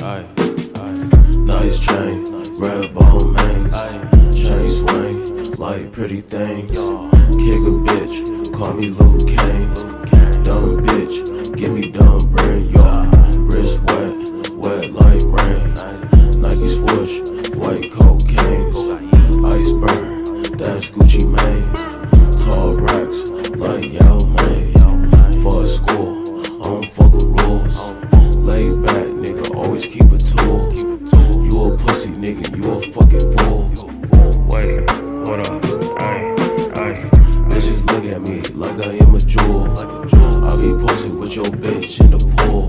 Nice chain, red bone mains, chain swing like pretty things. Kick a bitch, call me Luke Kane. Dumb bitch, give me dumb brain, y'all. Wrist wet, wet like rain. Nike swoosh, white cocaine. Iceberg, that's Gucci Mane. Tall racks like Yao Ming. For a school, I don't fuck with rules. Laid back, nigga, always keep a tool. You a pussy, nigga, you a fucking fool. Wait, hold up, bitches look at me like I am a jewel. I be posted with your bitch in the pool.